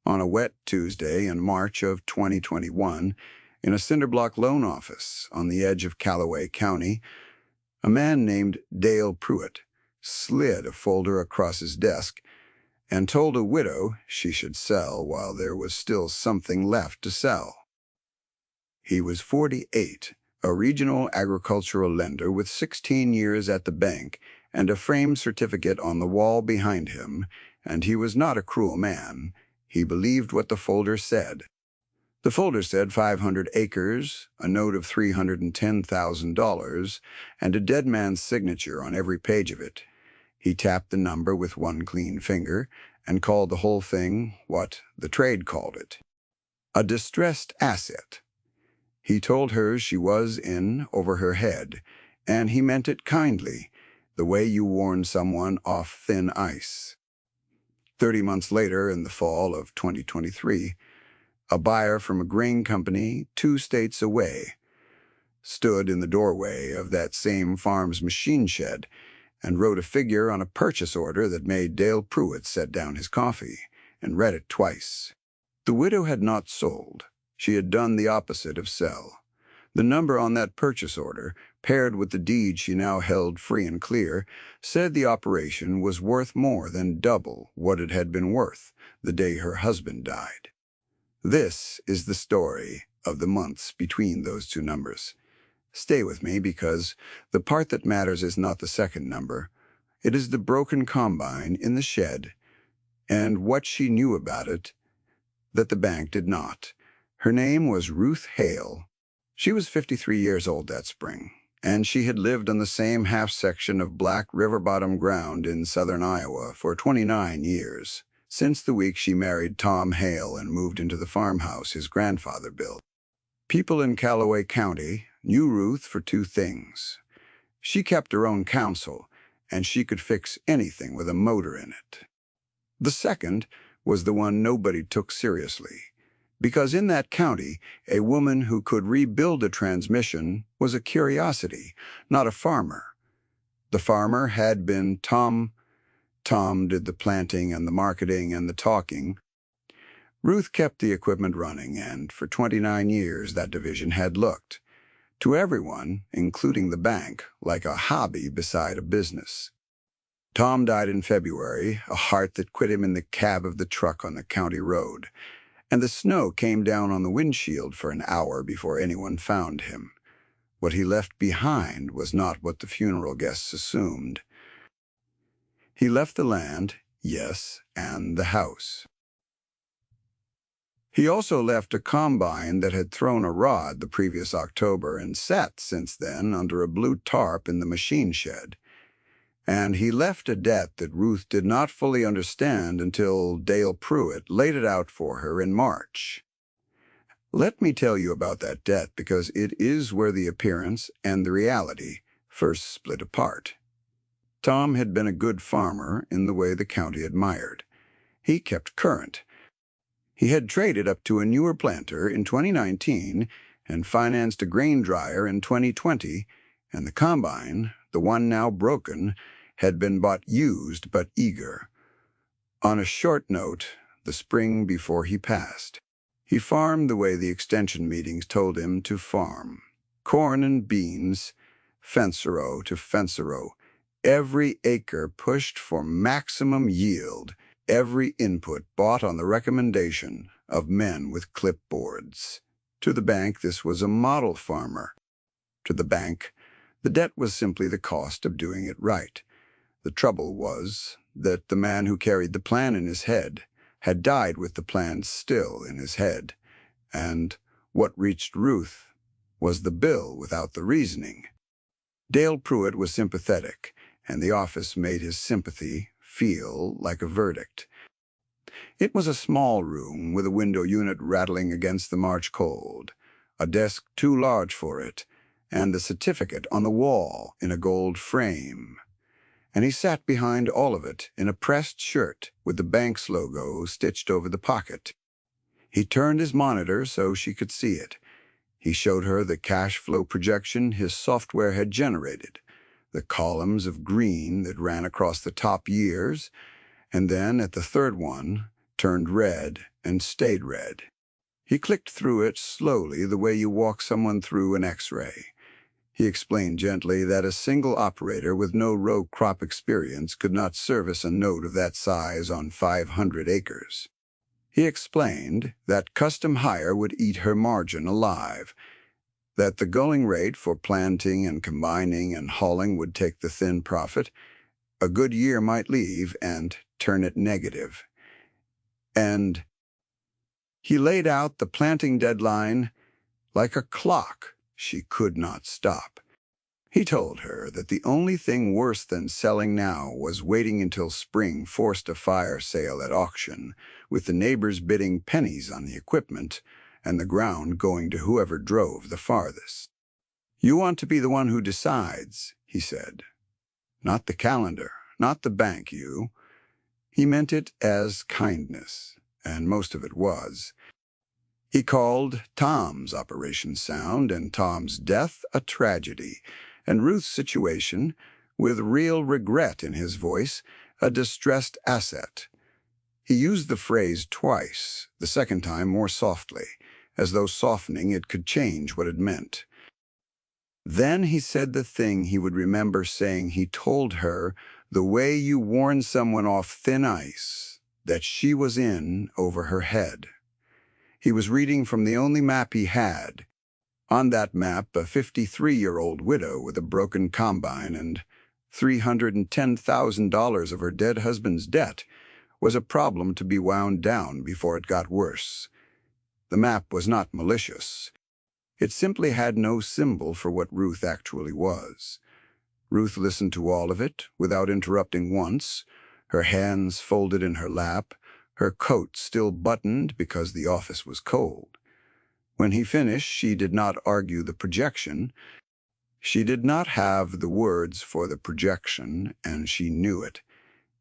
On a wet Tuesday in March of 2021, in a cinderblock loan office on the edge of Callaway County, a man named Dale Pruitt slid a folder across his desk and told a widow she should sell while there was still something left to sell. He was 48, a regional agricultural lender with 16 years at the bank and a framed certificate on the wall behind him, and he was not a cruel man. He believed what the folder said. The folder said 500 acres, a note of $310,000, and a dead man's signature on every page of it. He tapped the number with one clean finger and called the whole thing what the trade called it: a distressed asset. He told her she was in over her head, and he meant it kindly, the way you warn someone off thin ice. 30 months later, in the fall of 2023, a buyer from a grain company 2 states away stood in the doorway of that same farm's machine shed and wrote a figure on a purchase order that made Dale Pruitt set down his coffee and read it twice. The widow had not sold. She had done the opposite of sell. The number on that purchase order, paired with the deed she now held free and clear, said the operation was worth more than double what it had been worth the day her husband died. This is the story of the months between those two numbers. Stay with me, because the part that matters is not the second number. It is the broken combine in the shed, and what she knew about it that the bank did not. Her name was Ruth Hale. She was 53 years old that spring, and she had lived on the same half-section of black river-bottom ground in southern Iowa for 29 years, since the week she married Tom Hale and moved into the farmhouse his grandfather built. People in Callaway County knew Ruth for 2 things. She kept her own counsel, and she could fix anything with a motor in it. The second was the one nobody took seriously, because in that county, a woman who could rebuild a transmission was a curiosity, not a farmer. The farmer had been Tom. Tom did the planting and the marketing and the talking. Ruth kept the equipment running, and for 29 years that division had looked, to everyone, including the bank, like a hobby beside a business. Tom died in February, a heart that quit him in the cab of the truck on the county road, and the snow came down on the windshield for an hour before anyone found him. What he left behind was not what the funeral guests assumed. He left the land, yes, and the house. He also left a combine that had thrown a rod the previous October and sat since then under a blue tarp in the machine shed. And he left a debt that Ruth did not fully understand until Dale Pruitt laid it out for her in March. Let me tell you about that debt, because it is where the appearance and the reality first split apart. Tom had been a good farmer in the way the county admired. He kept current. He had traded up to a newer planter in 2019 and financed a grain dryer in 2020, and the combine, the one now broken, had been bought used but eager. On a short note, the spring before he passed, he farmed the way the extension meetings told him to farm. Corn and beans, fence-row to fence-row, every acre pushed for maximum yield, every input bought on the recommendation of men with clipboards. To the bank, this was a model farmer. To the bank, the debt was simply the cost of doing it right. The trouble was that the man who carried the plan in his head had died with the plan still in his head, and what reached Ruth was the bill without the reasoning. Dale Pruitt was sympathetic, and the office made his sympathy feel like a verdict. It was a small room with a window unit rattling against the March cold, a desk too large for it, and the certificate on the wall in a gold frame. And he sat behind all of it in a pressed shirt with the bank's logo stitched over the pocket. He turned his monitor so she could see it. He showed her the cash flow projection his software had generated, the columns of green that ran across the top years, and then at the third one, turned red, and stayed red. He clicked through it slowly, the way you walk someone through an X-ray. He explained gently that a single operator with no row crop experience could not service a node of that size on 500 acres. He explained that custom hire would eat her margin alive, that the going rate for planting and combining and hauling would take the thin profit. A good year might leave and turn it negative. And he laid out the planting deadline like a clock she could not stop. He told her that the only thing worse than selling now was waiting until spring forced a fire sale at auction, with the neighbors bidding pennies on the equipment and the ground going to whoever drove the farthest. "You want to be the one who decides," he said. "Not the calendar, not the bank, you." He meant it as kindness, and most of it was. He called Tom's operation sound and Tom's death a tragedy, and Ruth's situation, with real regret in his voice, a distressed asset. He used the phrase twice, the second time more softly, as though softening it could change what it meant. Then he said the thing he would remember saying. He told her, the way you warn someone off thin ice, that she was in over her head. He was reading from the only map he had. On that map, a 53-year-old widow with a broken combine and $310,000 of her dead husband's debt was a problem to be wound down before it got worse. The map was not malicious. It simply had no symbol for what Ruth actually was. Ruth listened to all of it without interrupting once, her hands folded in her lap, her coat still buttoned because the office was cold. When he finished, she did not argue the projection. She did not have the words for the projection, and she knew it.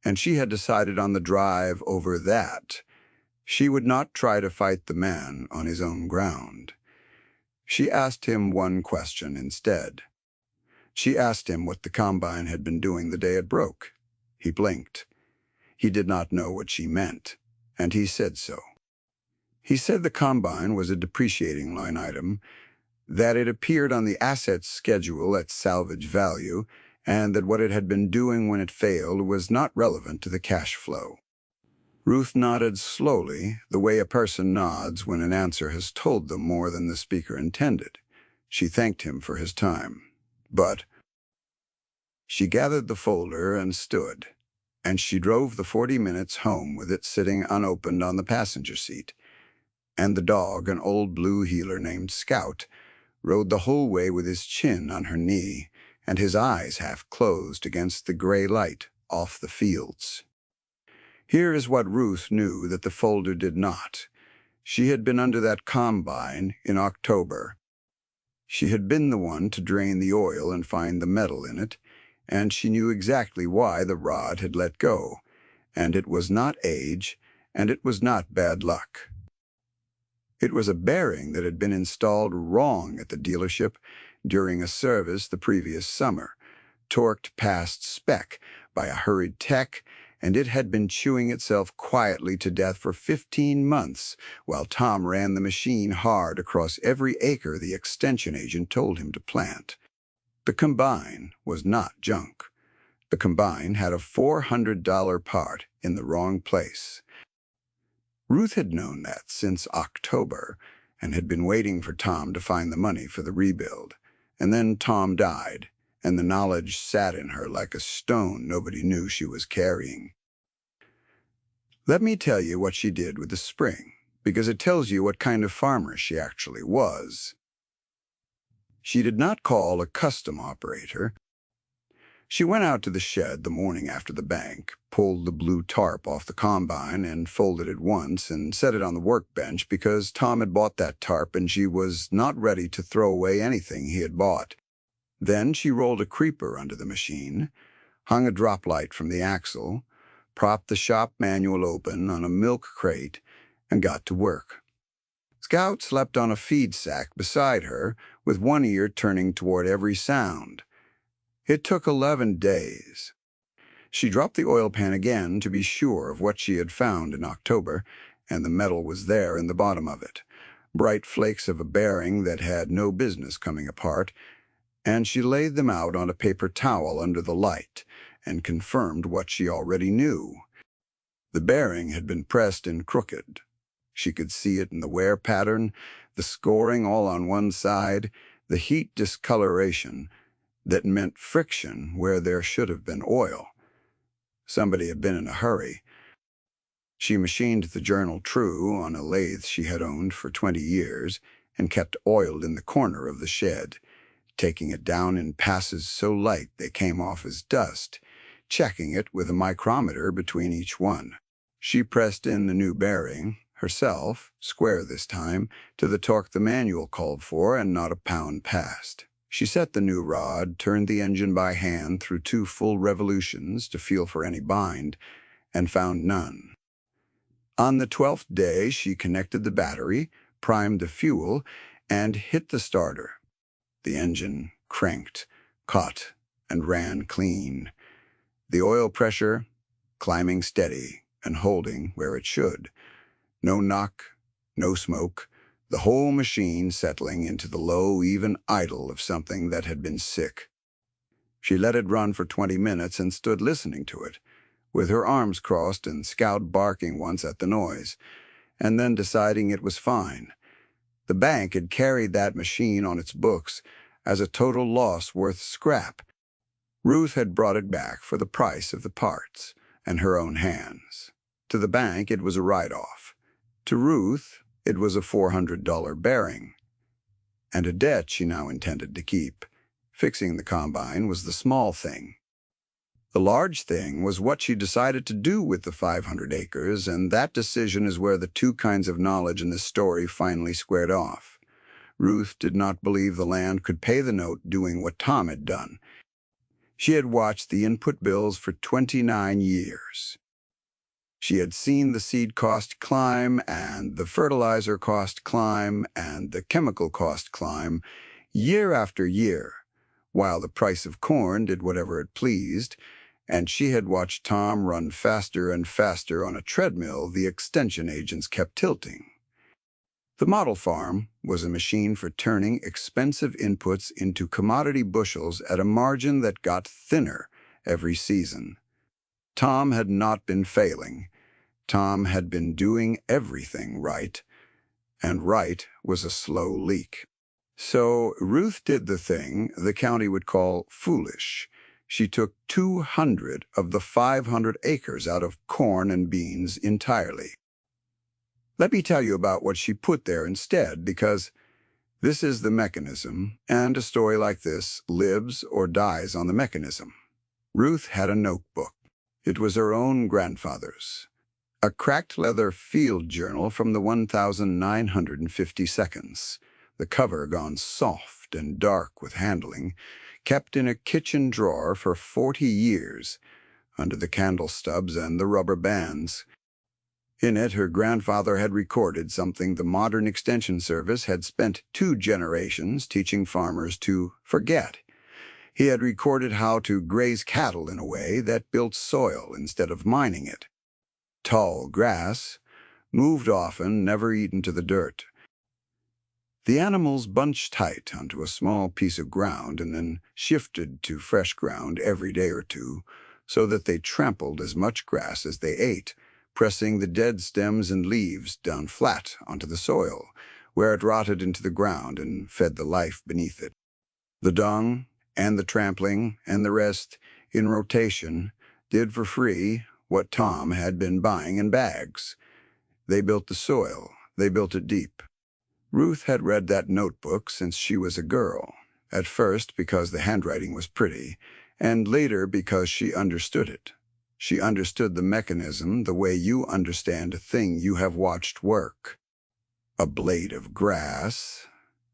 And she had decided on the drive over that. She would not try to fight the man on his own ground. She asked him one question instead. She asked him what the combine had been doing the day it broke. He blinked. He did not know what she meant, and he said so. He said the combine was a depreciating line item, that it appeared on the assets schedule at salvage value, and that what it had been doing when it failed was not relevant to the cash flow. Ruth nodded slowly, the way a person nods when an answer has told them more than the speaker intended. She thanked him for his time. But she gathered the folder and stood, and she drove the 40 minutes home with it sitting unopened on the passenger seat. And the dog, an old blue heeler named Scout, rode the whole way with his chin on her knee and his eyes half closed against the gray light off the fields. Here is what Ruth knew that the folder did not. She had been under that combine in October. She had been the one to drain the oil and find the metal in it, and she knew exactly why the rod had let go, and it was not age, and it was not bad luck. It was a bearing that had been installed wrong at the dealership during a service the previous summer, torqued past spec by a hurried tech, and it had been chewing itself quietly to death for 15 months while Tom ran the machine hard across every acre the extension agent told him to plant. The combine was not junk. The combine had a $400 part in the wrong place. Ruth had known that since October and had been waiting for Tom to find the money for the rebuild. And then Tom died, and the knowledge sat in her like a stone nobody knew she was carrying. Let me tell you what she did with the spring, because it tells you what kind of farmer she actually was. She did not call a custom operator. She went out to the shed the morning after the bank, pulled the blue tarp off the combine and folded it once and set it on the workbench because Tom had bought that tarp and she was not ready to throw away anything he had bought. Then she rolled a creeper under the machine, hung a drop light from the axle, propped the shop manual open on a milk crate, and got to work. Scout slept on a feed sack beside her, with one ear turning toward every sound. It took 11 days. She dropped the oil pan again to be sure of what she had found in October, and the metal was there in the bottom of it. Bright flakes of a bearing that had no business coming apart, and she laid them out on a paper towel under the light and confirmed what she already knew. The bearing had been pressed in crooked. She could see it in the wear pattern, the scoring all on one side, the heat discoloration that meant friction where there should have been oil. Somebody had been in a hurry. She machined the journal true on a lathe she had owned for 20 years and kept oiled in the corner of the shed, taking it down in passes so light they came off as dust, checking it with a micrometer between each one. She pressed in the new bearing, herself, square this time, to the torque the manual called for, and not a pound passed. She set the new rod, turned the engine by hand through 2 full revolutions to feel for any bind, and found none. On the 12th day, she connected the battery, primed the fuel, and hit the starter. The engine cranked, caught, and ran clean. The oil pressure climbing steady and holding where it should. No knock, no smoke, the whole machine settling into the low, even idle of something that had been sick. She let it run for 20 minutes and stood listening to it, with her arms crossed and Scout barking once at the noise, and then deciding it was fine. The bank had carried that machine on its books as a total loss worth scrap. Ruth had brought it back for the price of the parts and her own hands. To the bank, it was a write-off. To Ruth, it was a $400 bearing, and a debt she now intended to keep. Fixing the combine was the small thing. The large thing was what she decided to do with the 500 acres, and that decision is where the 2 kinds of knowledge in this story finally squared off. Ruth did not believe the land could pay the note doing what Tom had done. She had watched the input bills for 29 years. She had seen the seed cost climb and the fertilizer cost climb and the chemical cost climb year after year, while the price of corn did whatever it pleased, and she had watched Tom run faster and faster on a treadmill the extension agents kept tilting. The model farm was a machine for turning expensive inputs into commodity bushels at a margin that got thinner every season. Tom had not been failing. Tom had been doing everything right, and right was a slow leak. So Ruth did the thing the county would call foolish. She took 200 of the 500 acres out of corn and beans entirely. Let me tell you about what she put there instead, because this is the mechanism, and a story like this lives or dies on the mechanism. Ruth had a notebook. It was her own grandfather's. A cracked leather field journal from the 1950 seconds, the cover gone soft and dark with handling, kept in a kitchen drawer for 40 years, under the candle stubs and the rubber bands. In it, her grandfather had recorded something the modern extension service had spent 2 generations teaching farmers to forget. He had recorded how to graze cattle in a way that built soil instead of mining it. Tall grass, moved often, never eaten to the dirt. The animals bunched tight onto a small piece of ground and then shifted to fresh ground every day or 2, so that they trampled as much grass as they ate, pressing the dead stems and leaves down flat onto the soil, where it rotted into the ground and fed the life beneath it. The dung and the trampling and the rest, in rotation, did for free what Tom had been buying in bags. They built the soil. They built it deep. Ruth had read that notebook since she was a girl, at first because the handwriting was pretty, and later because she understood it. She understood the mechanism the way you understand a thing you have watched work. A blade of grass,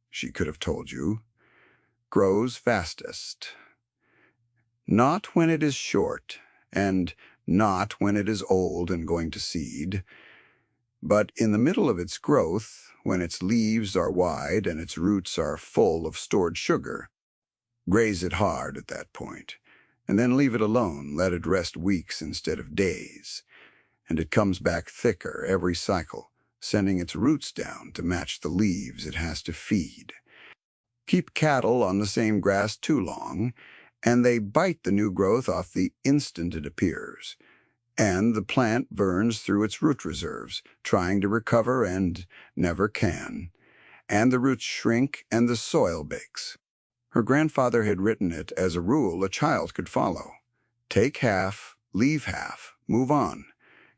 she could have told you, grows fastest. Not when it is short, and not when it is old and going to seed, but in the middle of its growth, when its leaves are wide and its roots are full of stored sugar. Graze it hard at that point, and then leave it alone, let it rest weeks instead of days. And it comes back thicker every cycle, sending its roots down to match the leaves it has to feed. Keep cattle on the same grass too long, and they bite the new growth off the instant it appears. And the plant burns through its root reserves, trying to recover and never can. And the roots shrink and the soil bakes. Her grandfather had written it as a rule a child could follow. Take half, leave half, move on.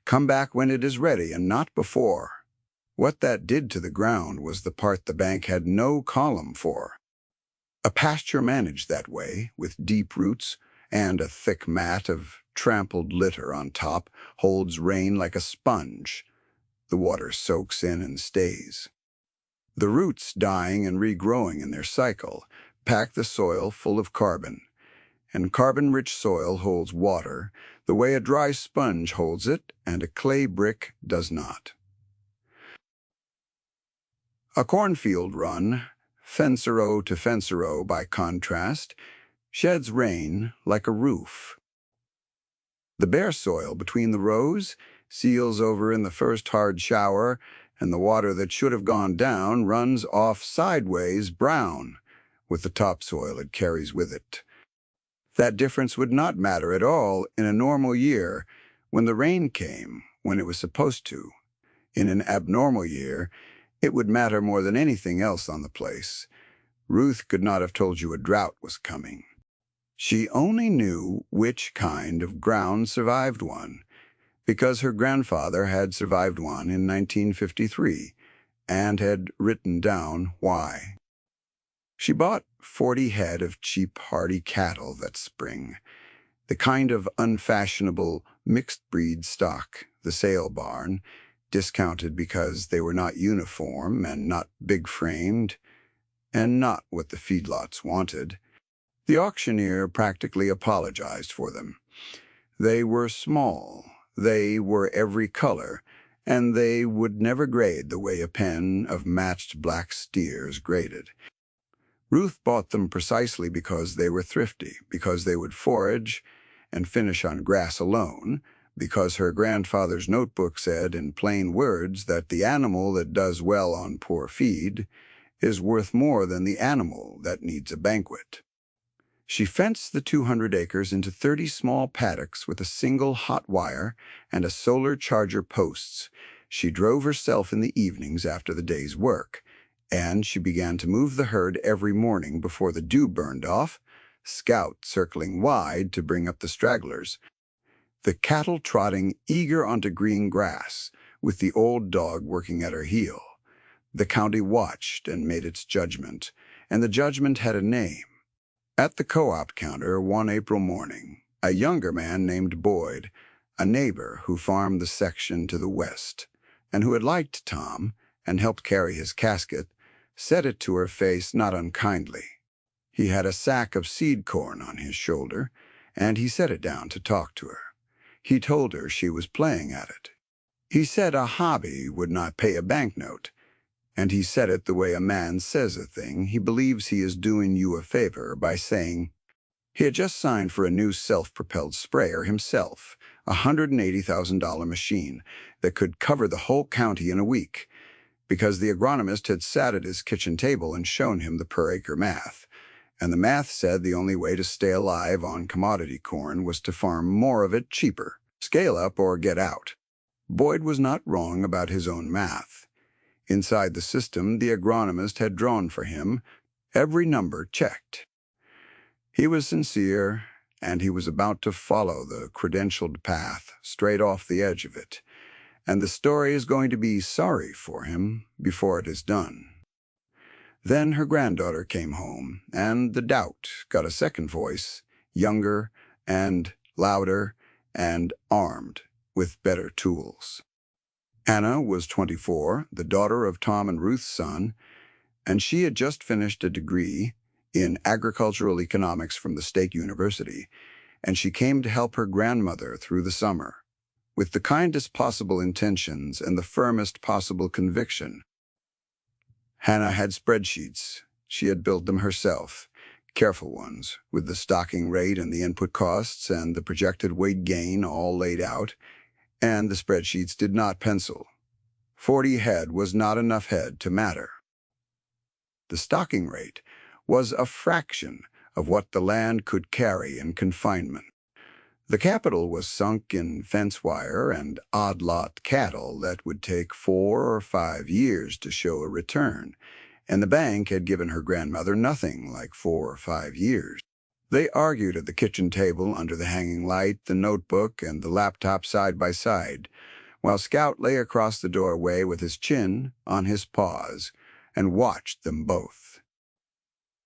Come back when it is ready and not before. What that did to the ground was the part the bank had no column for. A pasture managed that way, with deep roots and a thick mat of trampled litter on top, holds rain like a sponge. The water soaks in and stays. The roots, dying and regrowing in their cycle, pack the soil full of carbon. And carbon-rich soil holds water the way a dry sponge holds it and a clay brick does not. A cornfield run, fence-row to fence-row by contrast, sheds rain like a roof. The bare soil between the rows seals over in the first hard shower, and the water that should have gone down runs off sideways brown, with the topsoil it carries with it. That difference would not matter at all in a normal year when the rain came when it was supposed to. In an abnormal year, it would matter more than anything else on the place. Ruth could not have told you a drought was coming. She only knew which kind of ground survived one, because her grandfather had survived one in 1953 and had written down why. She bought 40 head of cheap, hardy cattle that spring, the kind of unfashionable mixed-breed stock, the sale barn, discounted because they were not uniform and not big-framed, and not what the feedlots wanted. The auctioneer practically apologized for them. They were small, they were every color, and they would never grade the way a pen of matched black steers graded. Ruth bought them precisely because they were thrifty, because they would forage and finish on grass alone, because her grandfather's notebook said in plain words that the animal that does well on poor feed is worth more than the animal that needs a banquet. She fenced the 200 acres into 30 small paddocks with a single hot wire and a solar charger posts. She drove herself in the evenings after the day's work, and she began to move the herd every morning before the dew burned off, Scout circling wide to bring up the stragglers, the cattle trotting eager onto green grass, with the old dog working at her heel. The county watched and made its judgment, and the judgment had a name. At the co-op counter one April morning, a younger man named Boyd, a neighbor who farmed the section to the west, and who had liked Tom and helped carry his casket, said it to her face not unkindly. He had a sack of seed corn on his shoulder, and he set it down to talk to her. He told her she was playing at it. He said a hobby would not pay a banknote, and he said it the way a man says a thing he believes he is doing you a favor by saying he had just signed for a new self-propelled sprayer himself, a $180,000 machine that could cover the whole county in a week, because the agronomist had sat at his kitchen table and shown him the per-acre math. And the math said the only way to stay alive on commodity corn was to farm more of it cheaper, scale up or get out. Boyd was not wrong about his own math. Inside the system the agronomist had drawn for him, every number checked. He was sincere, and he was about to follow the credentialed path straight off the edge of it, and the story is going to be sorry for him before it is done. Then her granddaughter came home, and the doubt got a second voice, younger and louder and armed with better tools. Anna was 24, the daughter of Tom and Ruth's son, and she had just finished a degree in agricultural economics from the State University, and she came to help her grandmother through the summer, with the kindest possible intentions and the firmest possible conviction. Hannah had spreadsheets. She had built them herself, careful ones, with the stocking rate and the input costs and the projected weight gain all laid out, and the spreadsheets did not pencil. 40 head was not enough head to matter. The stocking rate was a fraction of what the land could carry in confinement. The capital was sunk in fence wire and odd-lot cattle that would take 4 or 5 years to show a return, and the bank had given her grandmother nothing like 4 or 5 years. They argued at the kitchen table under the hanging light, the notebook and the laptop side by side, while Scout lay across the doorway with his chin on his paws and watched them both.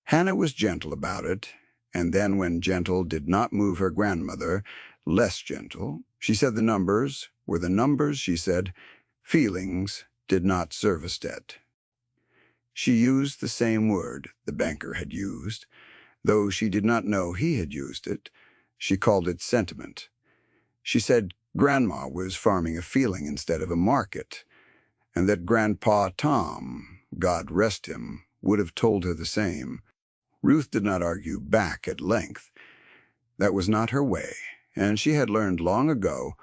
Hannah was gentle about it, and then when gentle did not move her grandmother, less gentle, she said the numbers were the numbers, she said. Feelings did not service debt. She used the same word the banker had used, though she did not know he had used it. She called it sentiment. She said Grandma was farming a feeling instead of a market, and that Grandpa Tom, God rest him, would have told her the same. Ruth did not argue back at length. That was not her way, and she had learned long ago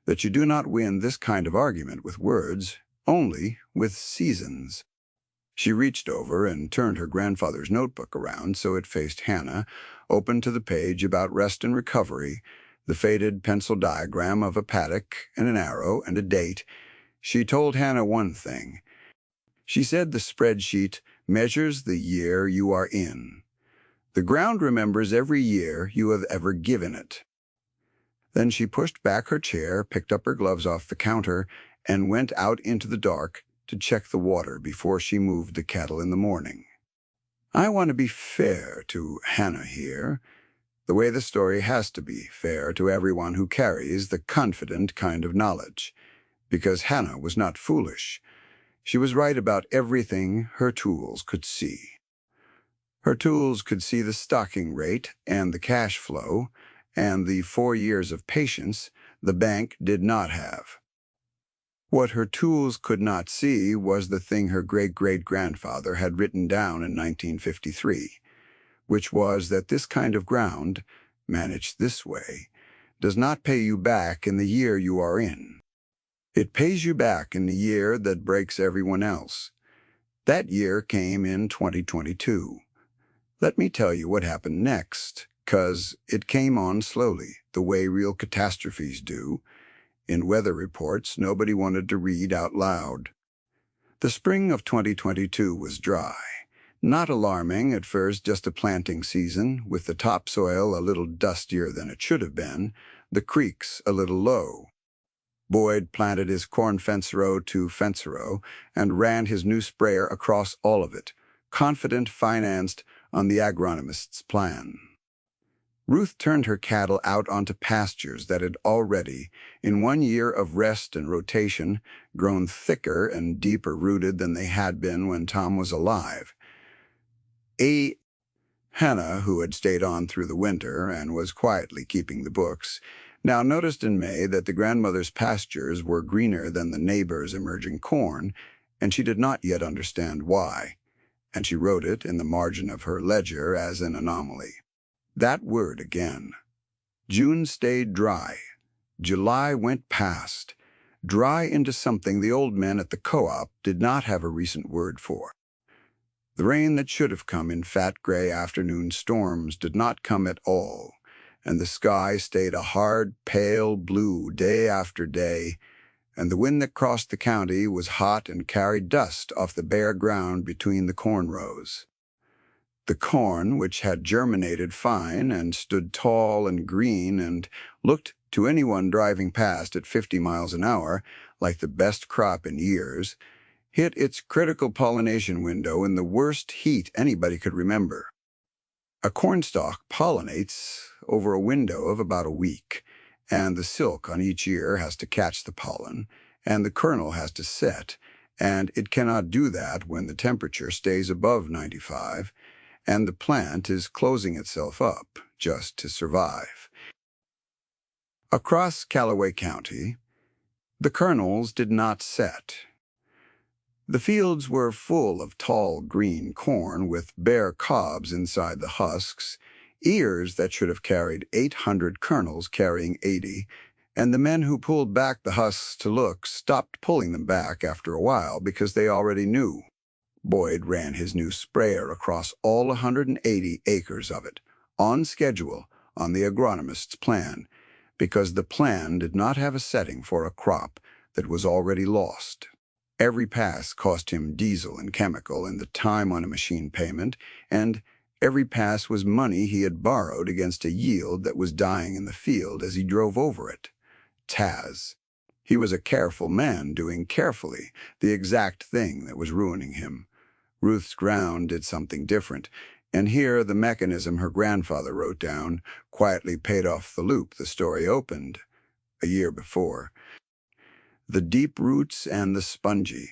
that you do not win this kind of argument with words, only with seasons. She reached over and turned her grandfather's notebook around so it faced Hannah, opened to the page about rest and recovery, the faded pencil diagram of a paddock and an arrow and a date. She told Hannah one thing. She said the spreadsheet measures the year you are in. The ground remembers every year you have ever given it. Then she pushed back her chair, picked up her gloves off the counter, and went out into the dark to check the water before she moved the kettle in the morning. I want to be fair to Hannah here, the way the story has to be fair to everyone who carries the confident kind of knowledge, because Hannah was not foolish. She was right about everything her tools could see. Her tools could see the stocking rate and the cash flow, and the 4 years of patience the bank did not have. What her tools could not see was the thing her great-great-grandfather had written down in 1953, which was that this kind of ground, managed this way, does not pay you back in the year you are in. It pays you back in the year that breaks everyone else. That year came in 2022. Let me tell you what happened next, 'cause it came on slowly, the way real catastrophes do. In weather reports nobody wanted to read out loud. The spring of 2022 was dry. Not alarming at first, just a planting season, with the topsoil a little dustier than it should have been, the creeks a little low. Boyd planted his corn fence row to fence row and ran his new sprayer across all of it, confident, financed on the agronomist's plan. Ruth turned her cattle out onto pastures that had already, in 1 year of rest and rotation, grown thicker and deeper rooted than they had been when Tom was alive. Hannah, who had stayed on through the winter and was quietly keeping the books, now noticed in May that the grandmother's pastures were greener than the neighbor's emerging corn, and she did not yet understand why, and she wrote it in the margin of her ledger as an anomaly. That word again. June stayed dry. July went past, dry into something the old men at the co-op did not have a recent word for. The rain that should have come in fat gray afternoon storms did not come at all, and the sky stayed a hard, pale blue day after day, and the wind that crossed the county was hot and carried dust off the bare ground between the corn rows. The corn, which had germinated fine and stood tall and green and looked to anyone driving past at 50 miles an hour like the best crop in years, hit its critical pollination window in the worst heat anybody could remember. A cornstalk pollinates over a window of about a week, and the silk on each ear has to catch the pollen, and the kernel has to set, and it cannot do that when the temperature stays above 95, and the plant is closing itself up just to survive. Across Callaway County, the kernels did not set. The fields were full of tall green corn with bare cobs inside the husks, ears that should have carried 800 kernels carrying 80, and the men who pulled back the husks to look stopped pulling them back after a while because they already knew. Boyd ran his new sprayer across all 180 acres of it, on schedule, on the agronomist's plan, because the plan did not have a setting for a crop that was already lost. Every pass cost him diesel and chemical and the time on a machine payment, and every pass was money he had borrowed against a yield that was dying in the field as he drove over it. Taz. He was a careful man doing carefully the exact thing that was ruining him. Ruth's ground did something different, and here the mechanism her grandfather wrote down quietly paid off the loop the story opened a year before. The deep roots and the spongy,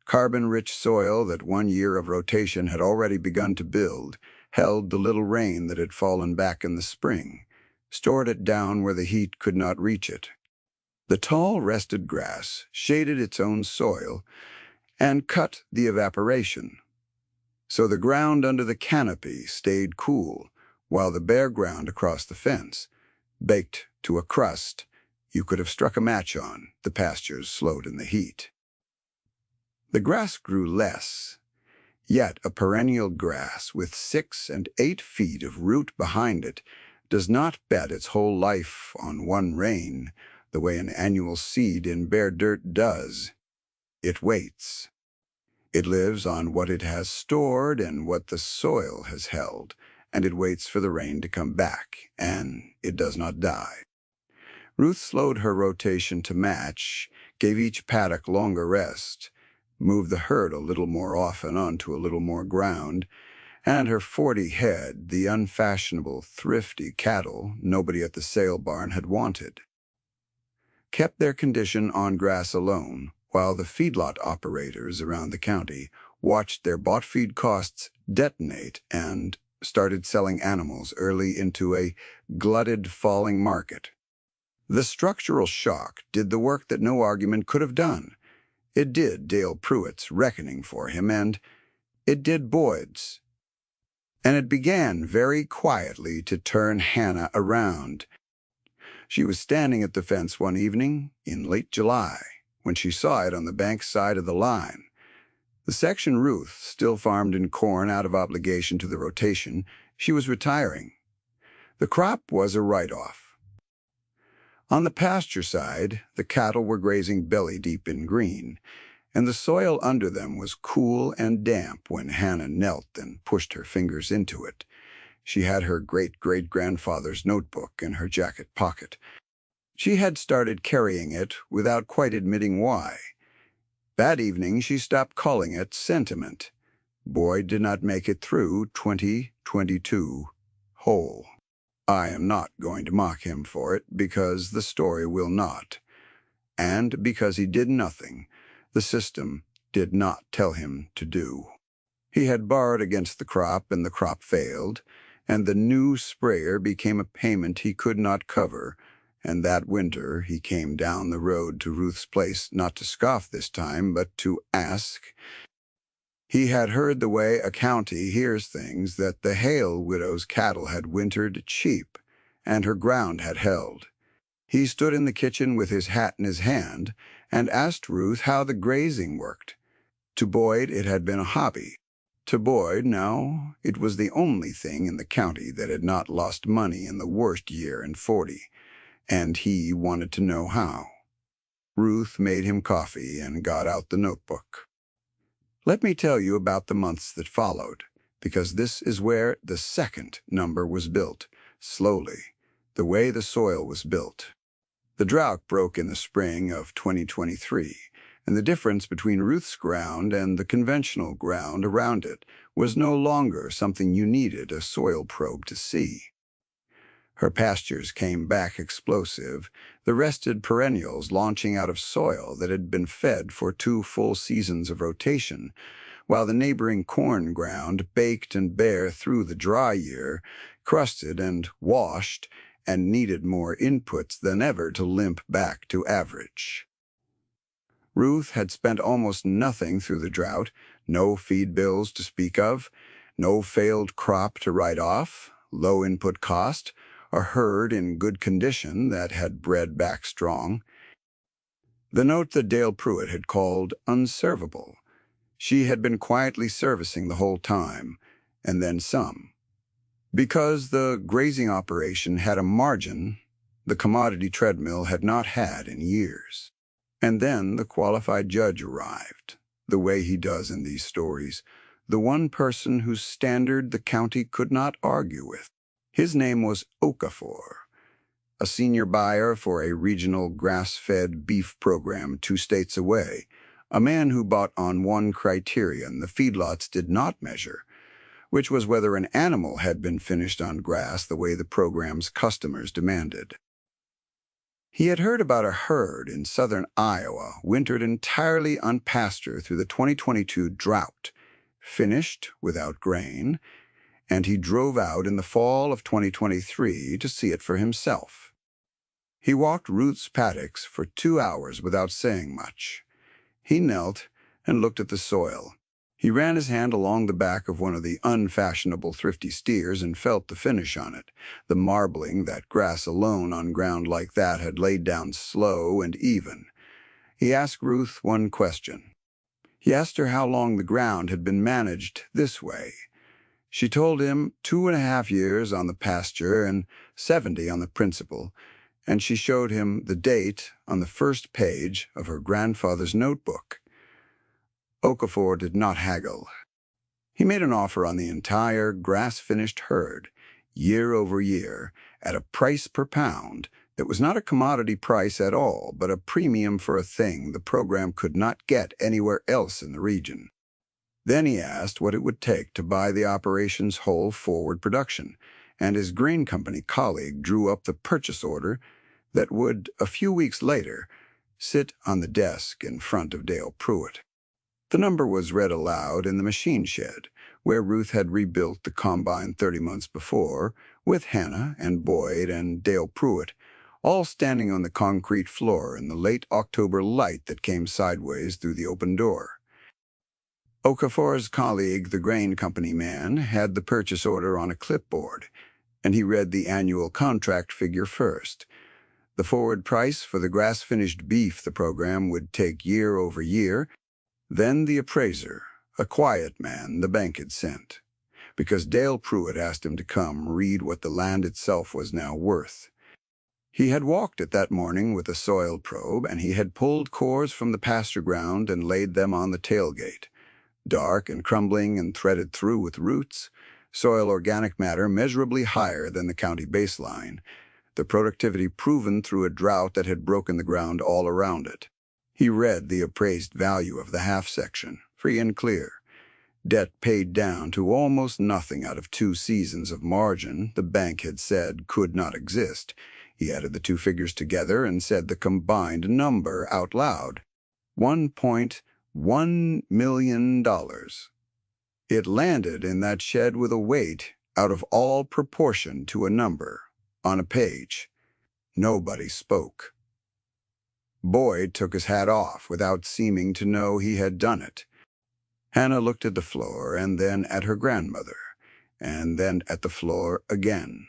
carbon-rich soil that 1 year of rotation had already begun to build held the little rain that had fallen back in the spring, stored it down where the heat could not reach it. The tall, rested grass shaded its own soil and cut the evaporation. So the ground under the canopy stayed cool, while the bare ground across the fence, baked to a crust you could have struck a match on, the pastures slowed in the heat. The grass grew less, yet a perennial grass with 6 and 8 feet of root behind it does not bet its whole life on one rain the way an annual seed in bare dirt does. It waits. It lives on what it has stored and what the soil has held, and it waits for the rain to come back, and it does not die. Ruth slowed her rotation to match, gave each paddock longer rest, moved the herd a little more often onto a little more ground, and her 40 head, the unfashionable, thrifty cattle nobody at the sale barn had wanted, kept their condition on grass alone, while the feedlot operators around the county watched their bought feed costs detonate and started selling animals early into a glutted falling market. The structural shock did the work that no argument could have done. It did Dale Pruitt's reckoning for him, and it did Boyd's. And it began very quietly to turn Hannah around. She was standing at the fence one evening in late July when she saw it on the bank side of the line. The section Ruth still farmed in corn out of obligation to the rotation. She was retiring. The crop was a write-off. On the pasture side, the cattle were grazing belly-deep in green, and the soil under them was cool and damp when Hannah knelt and pushed her fingers into it. She had her great-great-grandfather's notebook in her jacket pocket. She had started carrying it without quite admitting why. That evening she stopped calling it sentiment. Boyd did not make it through 2022 whole. I am not going to mock him for it, because the story will not. And because he did nothing the system did not tell him to do. He had borrowed against the crop, and the crop failed, and the new sprayer became a payment he could not cover, and that winter he came down the road to Ruth's place not to scoff this time, but to ask. He had heard the way a county hears things, that the Hale widow's cattle had wintered cheap, and her ground had held. He stood in the kitchen with his hat in his hand and asked Ruth how the grazing worked. To Boyd it had been a hobby. To Boyd, now, it was the only thing in the county that had not lost money in the worst year in 40, and he wanted to know how. Ruth made him coffee and got out the notebook. Let me tell you about the months that followed, because this is where the second number was built, slowly, the way the soil was built. The drought broke in the spring of 2023, and the difference between Ruth's ground and the conventional ground around it was no longer something you needed a soil probe to see. Her pastures came back explosive, the rested perennials launching out of soil that had been fed for 2 full seasons of rotation, while the neighboring corn ground, baked and bare through the dry year, crusted and washed, and needed more inputs than ever to limp back to average. Ruth had spent almost nothing through the drought, no feed bills to speak of, no failed crop to write off, low input cost, a herd in good condition that had bred back strong. The note that Dale Pruitt had called unservable. She had been quietly servicing the whole time, and then some. Because the grazing operation had a margin the commodity treadmill had not had in years. And then the qualified judge arrived, the way he does in these stories, the one person whose standard the county could not argue with. His name was Okafor, a senior buyer for a regional grass-fed beef program 2 states away, a man who bought on one criterion the feedlots did not measure, which was whether an animal had been finished on grass the way the program's customers demanded. He had heard about a herd in southern Iowa wintered entirely on pasture through the 2022 drought, finished without grain, and he drove out in the fall of 2023 to see it for himself. He walked Ruth's paddocks for 2 hours without saying much. He knelt and looked at the soil. He ran his hand along the back of one of the unfashionable thrifty steers and felt the finish on it, the marbling that grass alone on ground like that had laid down slow and even. He asked Ruth one question. He asked her how long the ground had been managed this way. She told him 2.5 years on the pasture and 70 on the principal, and she showed him the date on the first page of her grandfather's notebook. Okafor did not haggle. He made an offer on the entire grass-finished herd, year over year, at a price per pound that was not a commodity price at all, but a premium for a thing the program could not get anywhere else in the region. Then he asked what it would take to buy the operation's whole forward production, and his grain company colleague drew up the purchase order that would, a few weeks later, sit on the desk in front of Dale Pruitt. The number was read aloud in the machine shed, where Ruth had rebuilt the combine 30 months before, with Hannah and Boyd and Dale Pruitt, all standing on the concrete floor in the late October light that came sideways through the open door. Okafor's colleague, the grain company man, had the purchase order on a clipboard, and he read the annual contract figure first. The forward price for the grass-finished beef the program would take year over year, then the appraiser, a quiet man the bank had sent, because Dale Pruitt asked him to come read what the land itself was now worth. He had walked it that morning with a soil probe, and he had pulled cores from the pasture ground and laid them on the tailgate, dark and crumbling and threaded through with roots, soil organic matter measurably higher than the county baseline, the productivity proven through a drought that had broken the ground all around it. He read the appraised value of the half-section, free and clear. Debt paid down to almost nothing out of 2 seasons of margin the bank had said could not exist. He added the 2 figures together and said the combined number out loud. $1.1 million. It landed in that shed with a weight out of all proportion to a number, on a page. Nobody spoke. Boyd took his hat off without seeming to know he had done it. Hannah looked at the floor and then at her grandmother, and then at the floor again.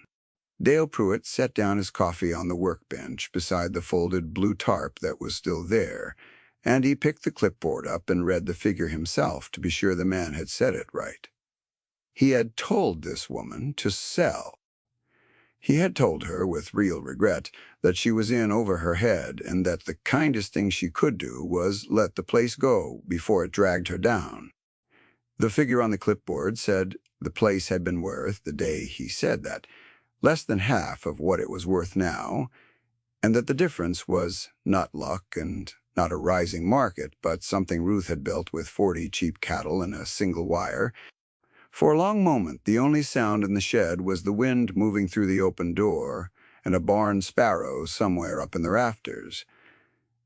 Dale Pruitt set down his coffee on the workbench beside the folded blue tarp that was still there, and he picked the clipboard up and read the figure himself to be sure the man had said it right. He had told this woman to sell. He had told her, with real regret, that she was in over her head and that the kindest thing she could do was let the place go before it dragged her down. The figure on the clipboard said the place had been worth, the day he said that, less than half of what it was worth now, and that the difference was not luck and not a rising market, but something Ruth had built with 40 cheap cattle and a single wire. For a long moment, the only sound in the shed was the wind moving through the open door and a barn sparrow somewhere up in the rafters,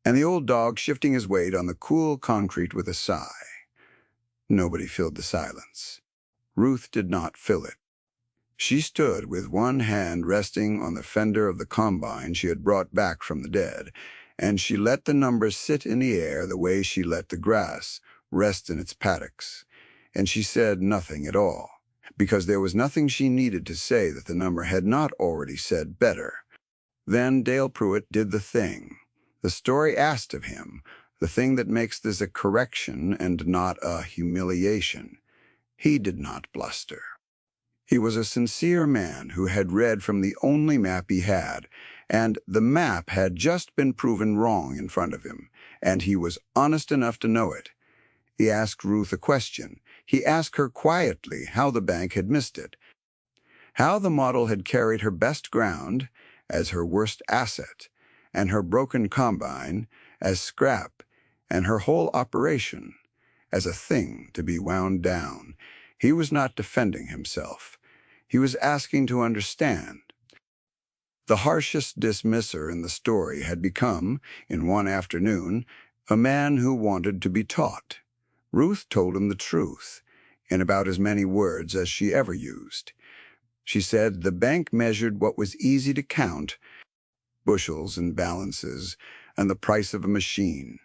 and the old dog shifting his weight on the cool concrete with a sigh. Nobody filled the silence. Ruth did not fill it. She stood with one hand resting on the fender of the combine she had brought back from the dead, and she let the numbers sit in the air the way she let the grass rest in its paddocks. And she said nothing at all, because there was nothing she needed to say that the number had not already said better. Then Dale Pruitt did the thing the story asked of him, the thing that makes this a correction and not a humiliation. He did not bluster. He was a sincere man who had read from the only map he had, and the map had just been proven wrong in front of him, and he was honest enough to know it. He asked Ruth a question. He asked her quietly how the bank had missed it, how the model had carried her best ground as her worst asset, and her broken combine as scrap, and her whole operation as a thing to be wound down. He was not defending himself. He was asking to understand. The harshest dismisser in the story had become, in one afternoon, a man who wanted to be taught. Ruth told him the truth, in about as many words as she ever used. She said the bank measured what was easy to count, bushels and balances, and the price of a machine.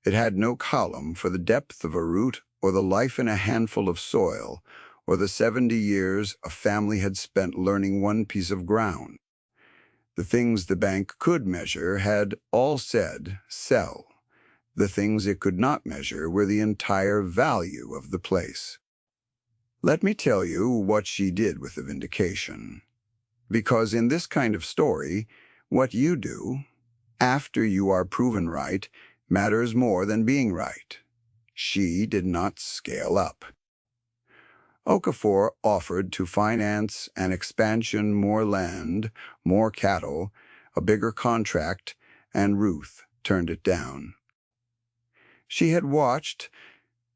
It had no column for the depth of a root or the life in a handful of soil, or the 70 years a family had spent learning one piece of ground. The things the bank could measure had all said, sell. The things it could not measure were the entire value of the place. Let me tell you what she did with the vindication. Because in this kind of story, what you do, after you are proven right, matters more than being right. She did not scale up. Okafor offered to finance an expansion, more land, more cattle, a bigger contract, and Ruth turned it down. She had watched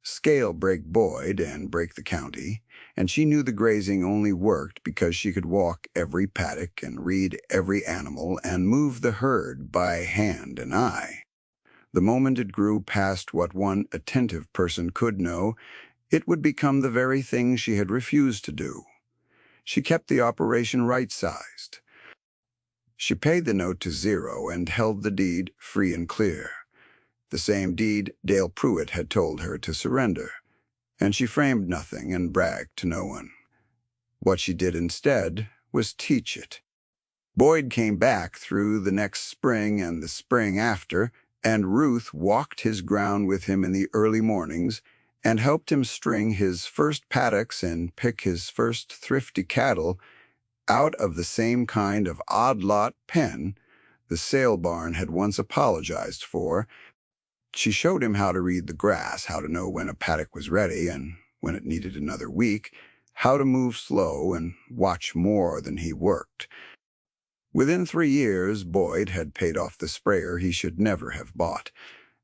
Scale break Boyd and break the county, and she knew the grazing only worked because she could walk every paddock and read every animal and move the herd by hand and eye. The moment it grew past what one attentive person could know, it would become the very thing she had refused to do. She kept the operation right-sized. She paid the note to zero and held the deed free and clear, the same deed Dale Pruitt had told her to surrender, and she framed nothing and bragged to no one. What she did instead was teach it. Boyd came back through the next spring and the spring after, and Ruth walked his ground with him in the early mornings and helped him string his first paddocks and pick his first thrifty cattle out of the same kind of odd-lot pen the sale barn had once apologized for. She showed him how to read the grass, how to know when a paddock was ready and when it needed another week, how to move slow and watch more than he worked. Within 3 years, Boyd had paid off the sprayer he should never have bought,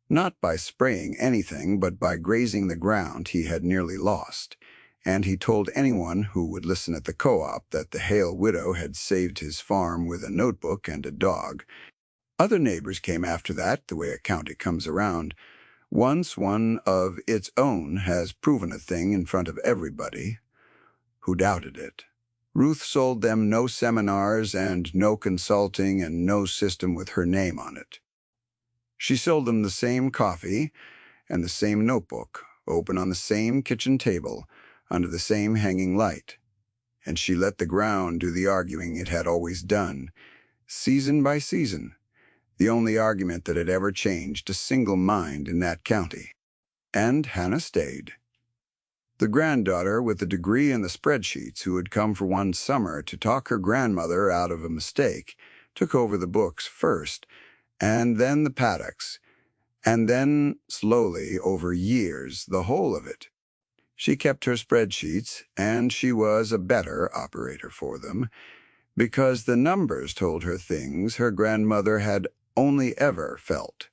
not by spraying anything, but by grazing the ground he had nearly lost. And he told anyone who would listen at the co-op that the Hale widow had saved his farm with a notebook and a dog. Other neighbors came after that, the way a county comes around. Once one of its own has proven a thing in front of everybody who doubted it. Ruth sold them no seminars and no consulting and no system with her name on it. She sold them the same coffee and the same notebook, open on the same kitchen table, under the same hanging light. And she let the ground do the arguing it had always done, season by season, the only argument that had ever changed a single mind in that county. And Hannah stayed. The granddaughter with a degree in the spreadsheets who had come for one summer to talk her grandmother out of a mistake took over the books first, and then the paddocks, and then, slowly, over years, the whole of it. She kept her spreadsheets, and she was a better operator for them, because the numbers told her things her grandmother had only ever felt.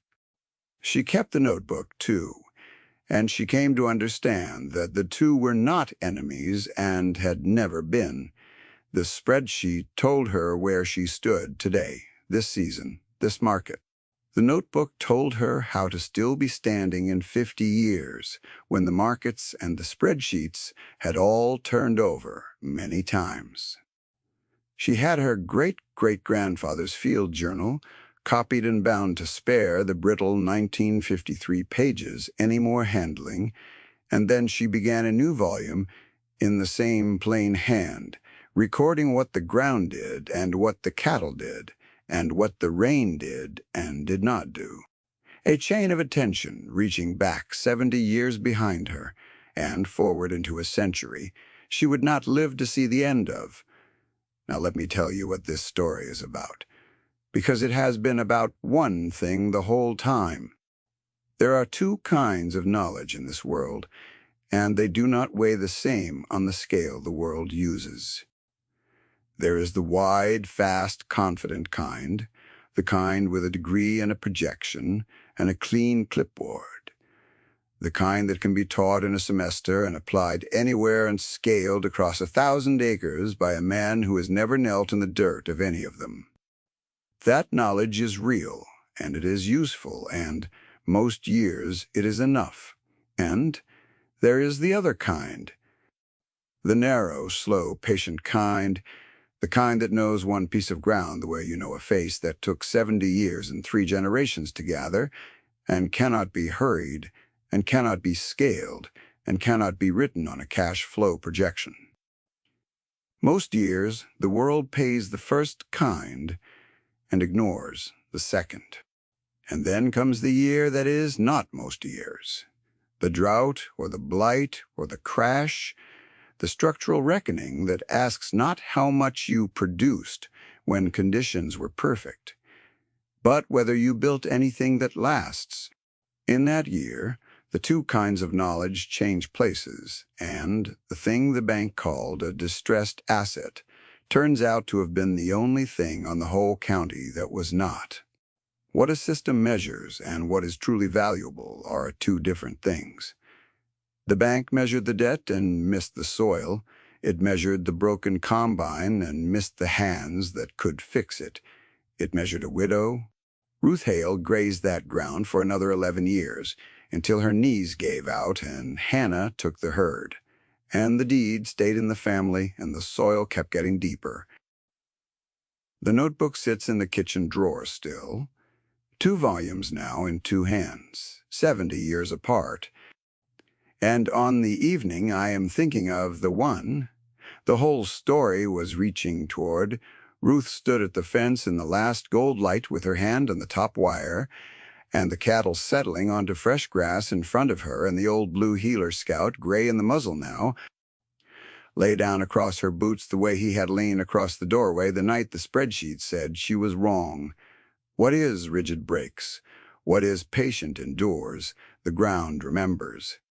She kept the notebook, too, and she came to understand that the two were not enemies and had never been. The spreadsheet told her where she stood today, this season, this market. The notebook told her how to still be standing in 50 years, when the markets and the spreadsheets had all turned over many times. She had her great-great-grandfather's field journal, copied and bound to spare the brittle 1953 pages any more handling, and then she began a new volume in the same plain hand, recording what the ground did and what the cattle did, and what the rain did and did not do. A chain of attention reaching back 70 years behind her, and forward into a century, she would not live to see the end of. Now let me tell you what this story is about, because it has been about one thing the whole time. There are two kinds of knowledge in this world, and they do not weigh the same on the scale the world uses. There is the wide, fast, confident kind, the kind with a degree and a projection and a clean clipboard, the kind that can be taught in a semester and applied anywhere and scaled across 1,000 acres by a man who has never knelt in the dirt of any of them. That knowledge is real, and it is useful, and most years it is enough. And there is the other kind, the narrow, slow, patient kind, the kind that knows one piece of ground the way you know a face that took 70 years and 3 generations to gather, and cannot be hurried, and cannot be scaled, and cannot be written on a cash flow projection. Most years, the world pays the first kind and ignores the second. And then comes the year that is not most years. The drought, or the blight, or the crash, the structural reckoning that asks not how much you produced when conditions were perfect, but whether you built anything that lasts. In that year, the two kinds of knowledge change places, and the thing the bank called a distressed asset turns out to have been the only thing on the whole county that was not. What a system measures and what is truly valuable are two different things. The bank measured the debt and missed the soil. It measured the broken combine and missed the hands that could fix it. It measured a widow. Ruth Hale grazed that ground for another 11 years, until her knees gave out and Hannah took the herd. And the deed stayed in the family, and the soil kept getting deeper. The notebook sits in the kitchen drawer still. 2 volumes now in 2 hands, 70 years apart. And on the evening I am thinking of the one the whole story was reaching toward, Ruth stood at the fence in the last gold light with her hand on the top wire, and the cattle settling onto fresh grass in front of her, and the old blue heeler scout, gray in the muzzle now, lay down across her boots the way he had lain across the doorway the night the spreadsheet said she was wrong. What is rigid breaks? What is patient endures? The ground remembers.